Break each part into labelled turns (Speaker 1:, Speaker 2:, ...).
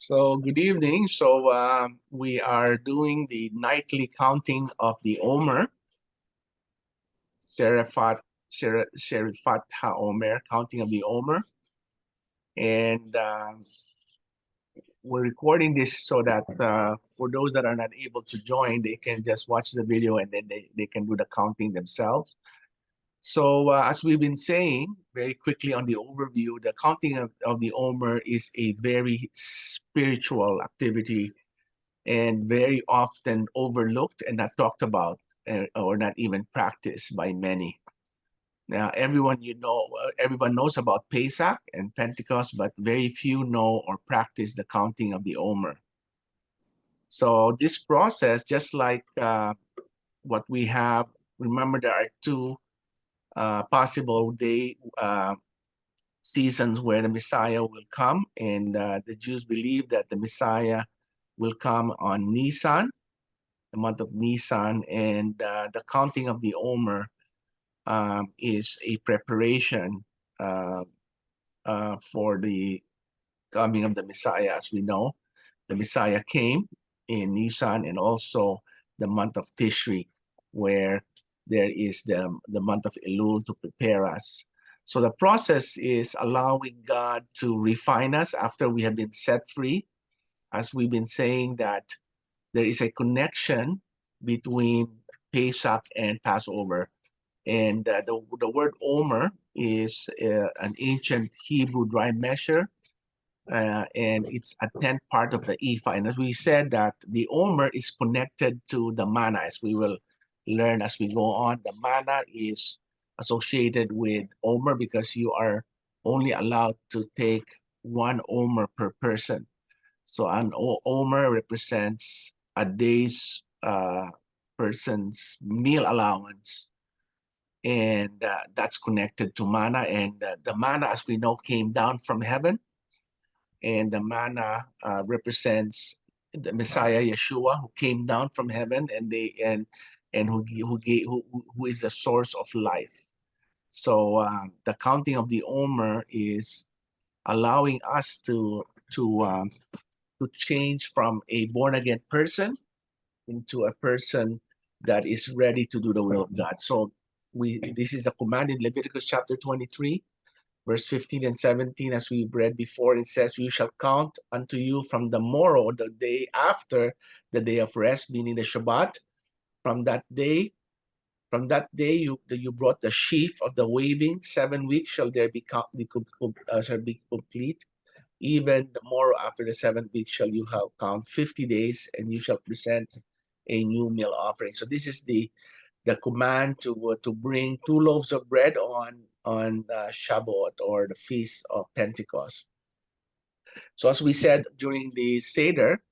Speaker 1: So good evening. So we are doing the nightly counting of the Omer, Sherifat HaOmer, counting of the Omer. And we're recording this so that for those that are not able to join, they can just watch the video and then they can do the counting themselves. So as we've been saying very quickly on the overview, the counting of the Omer is a very spiritual activity and very often overlooked and not talked about or not even practiced by many. Now, everyone knows about Pesach and Pentecost, but very few know or practice the counting of the Omer. So this process, just like what we have, remember there are two possible day seasons where the Messiah will come, and the Jews believe that the Messiah will come on Nisan, the month of Nisan, and the counting of the Omer is a preparation for the coming of the Messiah. As we know, the Messiah came in Nisan, and also the month of Tishri, where there is the month of Elul to prepare us. So the process is allowing God to refine us after we have been set free. As we've been saying, that there is a connection between Pesach and Passover. And the word Omer is an ancient Hebrew dry measure, and it's a 10th part of the ephah. And as we said, that the Omer is connected to the manna, as we will learn as we go on. The manna is associated with Omer because you are only allowed to take one Omer per person. So an Omer represents a day's person's meal allowance, and that's connected to manna. And the manna, as we know, came down from heaven, and the manna represents the Messiah Yeshua, who came down from heaven, and who is the source of life. So the counting of the Omer is allowing us to change from a born-again person into a person that is ready to do the will of God. So this is the command in Leviticus chapter 23, verse 15 and 17, as we read before. It says, "You shall count unto you from the morrow, the day after the day of rest," meaning the Shabbat. From that day you brought the sheaf of the waving. 7 weeks shall be complete. Even the morrow after the 7th week shall you have count 50 days, and you shall present a new meal offering. So this is the command to bring 2 loaves of bread on Shavuot, or the feast of Pentecost. So as we said during the Seder,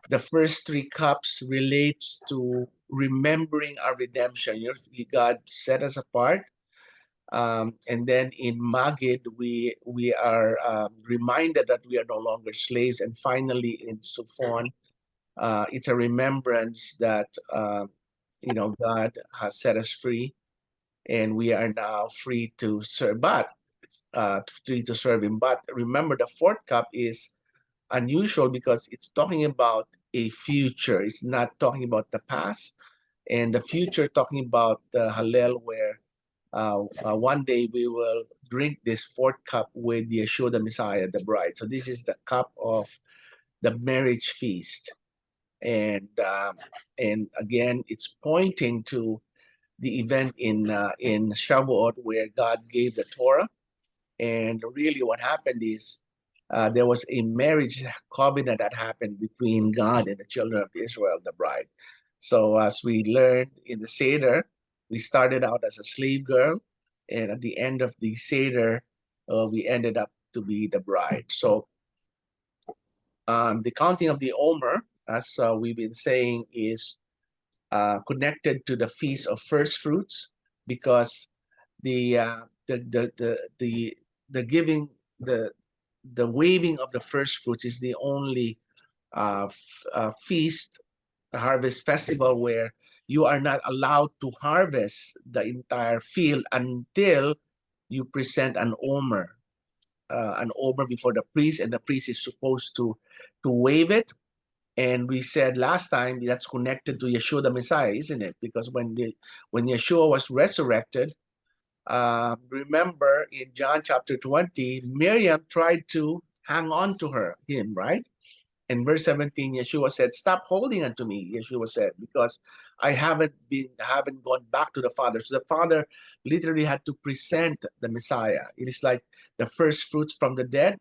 Speaker 1: the first 3 cups relates to remembering our redemption. God set us apart. And then in Magid, we are reminded that we are no longer slaves. And finally in Sufon, it's a remembrance that God has set us free, and we are now free to serve, free to serve Him. But remember, the 4th cup is unusual because it's talking about a future. It's not talking about the past, and the future talking about the Hallel, where one day we will drink this 4th cup with Yeshua the Messiah, the bride. So this is the cup of the marriage feast, and again, it's pointing to the event in Shavuot, where God gave the Torah. And really what happened is there was a marriage covenant that happened between God and the children of Israel, the bride. So as we learned in the Seder, we started out as a slave girl, and at the end of the Seder, we ended up to be the bride. So the counting of the Omer, as we've been saying, is connected to the Feast of First Fruits, because the giving, the waving of the first fruits is the only feast, a harvest festival, where you are not allowed to harvest the entire field until you present an Omer. an Omer before the priest, and the priest is supposed to wave it. And we said last time that's connected to Yeshua the Messiah, isn't it? Because when Yeshua was resurrected, remember in John chapter 20, Miriam tried to hang on to him, right? In verse 17, Yeshua said, "Stop holding on to me," Yeshua said, "because I haven't gone back to the Father." So the Father literally had to present the Messiah. It is like the first fruits from the dead.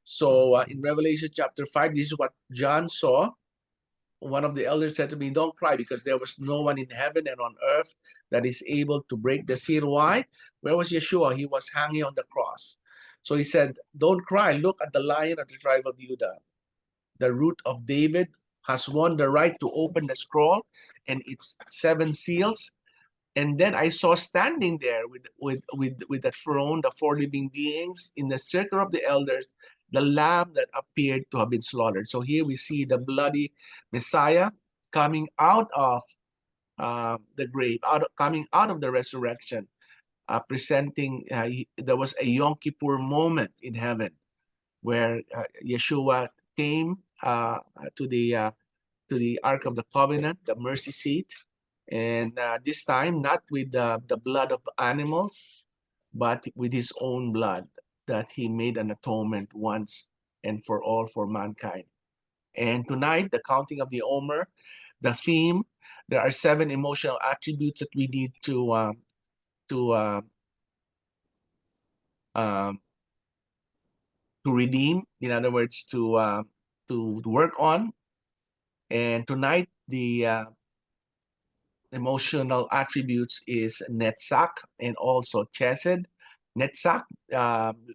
Speaker 1: So in Revelation chapter 5, this is what John saw. One of the elders said to me, "Don't cry, because there was no one in heaven and on earth that is able to break the seal." Why? Where was Yeshua? He was hanging on the cross. So he said, "Don't cry. Look at the Lion of the tribe of Judah. The root of David has won the right to open the scroll and its 7 seals." And then I saw standing there with the throne, the 4 living beings in the circle of the elders, the lamb that appeared to have been slaughtered. So here we see the bloody Messiah coming out of the grave, coming out of the resurrection, presenting. There was a Yom Kippur moment in heaven where Yeshua came to the Ark of the Covenant, the mercy seat, and this time not with the blood of animals, but with his own blood, that he made an atonement once and for all for mankind. And tonight, the counting of the Omer, the theme, there are 7 emotional attributes that we need to redeem. In other words, to work on. And tonight, the emotional attributes is netzach and also chesed. Netzach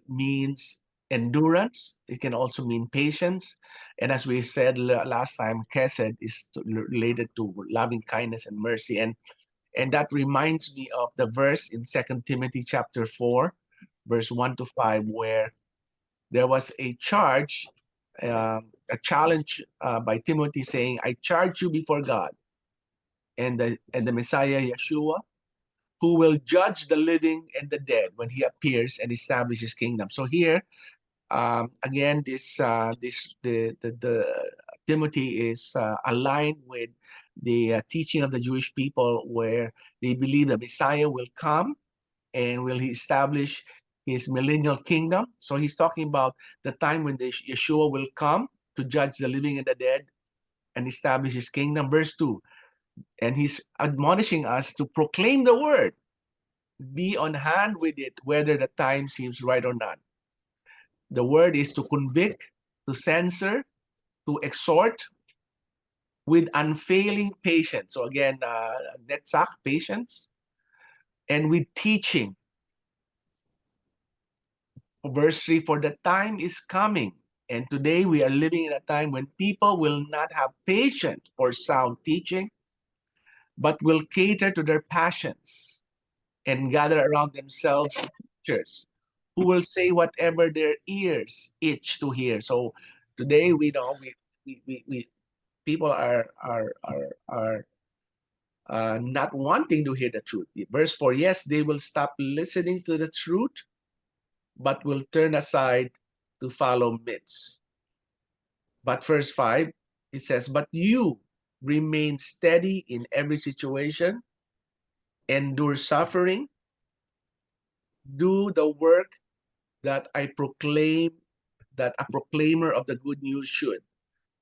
Speaker 1: means endurance. It can also mean patience. And as we said last time, chesed is related to loving kindness and mercy. And that reminds me of the verse in 2 Timothy chapter 4, verse 1 to 5, where there was a charge, a challenge by Timothy saying, "I charge you before God and the Messiah Yeshua, who will judge the living and the dead when he appears and establishes his kingdom." So here, again, the Timothy is aligned with the teaching of the Jewish people, where they believe the Messiah will come and will establish his millennial kingdom. So he's talking about the time when Yeshua will come to judge the living and the dead and establish his kingdom. Verse 2, and he's admonishing us to proclaim the word, be on hand with it, whether the time seems right or not. The word is to convict, to censor, to exhort with unfailing patience. So again, netzach, patience, and with teaching. Verse 3, for the time is coming, and today we are living in a time when people will not have patience for sound teaching, but will cater to their passions and gather around themselves teachers who will say whatever their ears itch to hear. So today we know we people are not wanting to hear the truth. Verse 4, yes, they will stop listening to the truth, but will turn aside to follow myths. But verse 5, it says, but you remain steady in every situation, endure suffering, do the work that I proclaim, that a proclaimer of the good news should,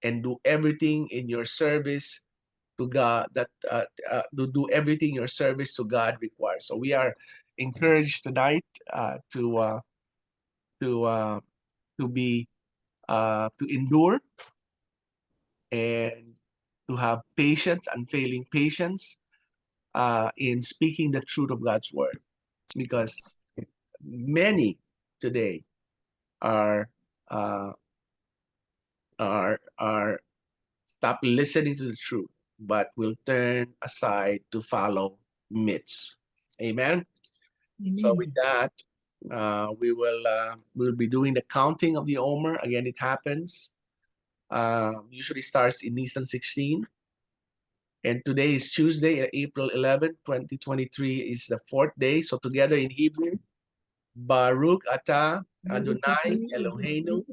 Speaker 1: and do everything in your service to God, that do everything your service to God requires. So we are encouraged tonight to endure and to have patience, unfailing patience in speaking the truth of God's word, because many today are stop listening to the truth, but will turn aside to follow myths. Amen. So with that, we'll be doing the counting of the Omer. Again, it happens. Usually starts in Nisan 16. And today is Tuesday, April 11, 2023 is the 4th day. So together in Hebrew, Baruch atah Adonai Eloheinu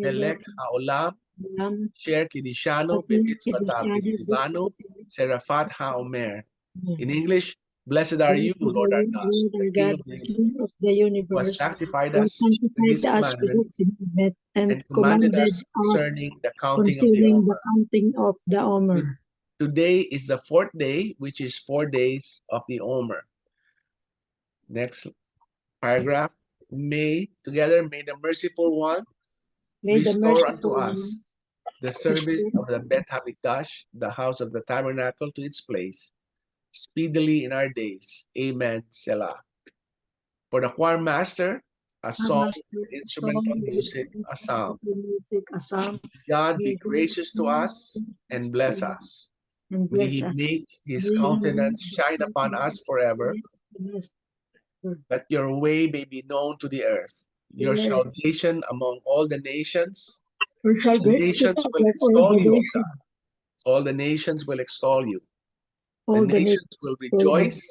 Speaker 1: melech haolam asher kidishanu b'mitzvotav v'tzivanu serafat haomer. In English, blessed are you, Lord our God, the King of the universe, who has sanctified us with his commandments and commanded us concerning the counting
Speaker 2: of the Omer.
Speaker 1: Today is the fourth day, which is 4 days of the Omer. Next paragraph. May the merciful one restore unto us the service of the Bet Hamikdash, the house of the tabernacle, to its place, speedily in our days. Amen. Selah. For the choir master, a song, instrumental music, a psalm. God be gracious to us and bless us. May he make his countenance shine upon us forever, that your way may be known to the earth, your salvation among all the nations. The nations will extol you, O God. All the nations will extol you. The nations will rejoice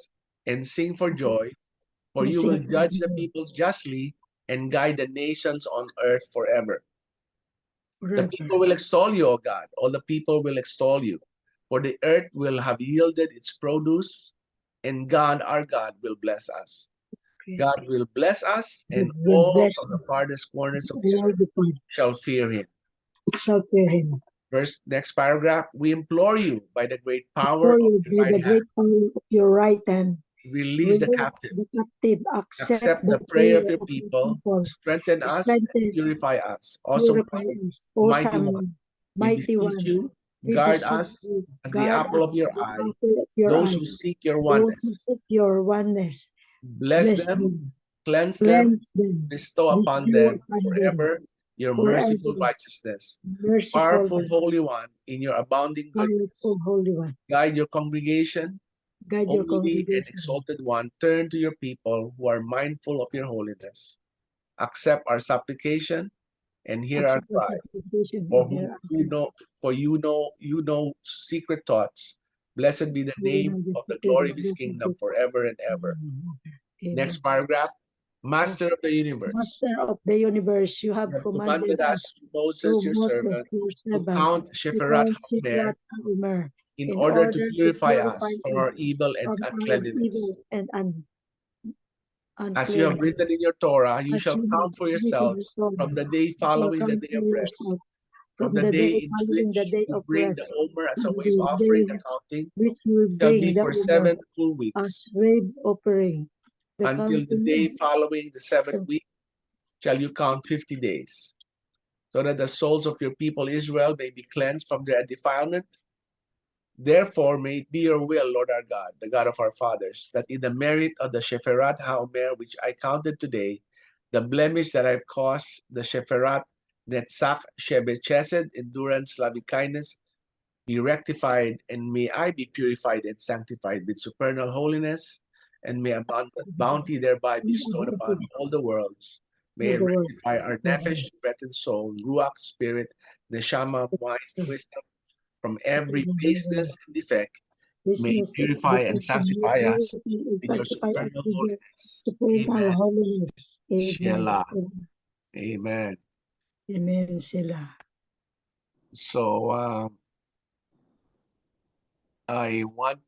Speaker 1: and sing for joy, for you will judge the peoples justly and guide the nations on earth forever. The people will extol you, O God. All the people will extol you. For the earth will have yielded its produce, and God, our God, will bless us. God will bless us, and all from the farthest corners of the earth shall fear him. Next paragraph. We implore you by the great power of
Speaker 2: your right hand.
Speaker 1: Release the captive. Accept the prayer of your people. Strengthen us and purify us. Awesome mighty one. We beseech you, guard us as the apple of your eye, those who seek your oneness. Bless them, cleanse them, bestow upon them forever your merciful righteousness. Powerful Holy One, in your abounding goodness, guide your congregation. Holy and exalted one, turn to your people who are mindful of your holiness. Accept our supplication and hear our cry. For you know secret thoughts. Blessed be the name of the glory of his kingdom forever and ever. Next paragraph. Master of the universe.
Speaker 2: You have
Speaker 1: commanded us, Moses, your servant, to count Sheferat Homer in order to purify us from our evil and uncleanness. As you have written in your Torah, you shall count for yourselves from the day following the day of rest, from the day in which you bring the Omer as a wave offering. The counting shall be for 7 full weeks. Until the day following the 7th week shall you count 50 days, so that the souls of your people Israel may be cleansed from their defilement. Therefore, may it be your will, Lord our God, the God of our fathers, that in the merit of the Sheferat HaOmer, which I counted today, the blemish that I've caused, the Sheferat Netzach Shebe Chesed, endurance, loving kindness, be rectified, and may I be purified and sanctified with supernal holiness, and may abundant bounty thereby bestowed upon all the worlds. May it rectify our nefesh, breath and soul, ruach, spirit, neshama, mind, wisdom, from every baseness and defect. May it purify and sanctify us with your supernal holiness. Amen. Shelah. Amen.
Speaker 2: Amen. Shelah.
Speaker 1: So I want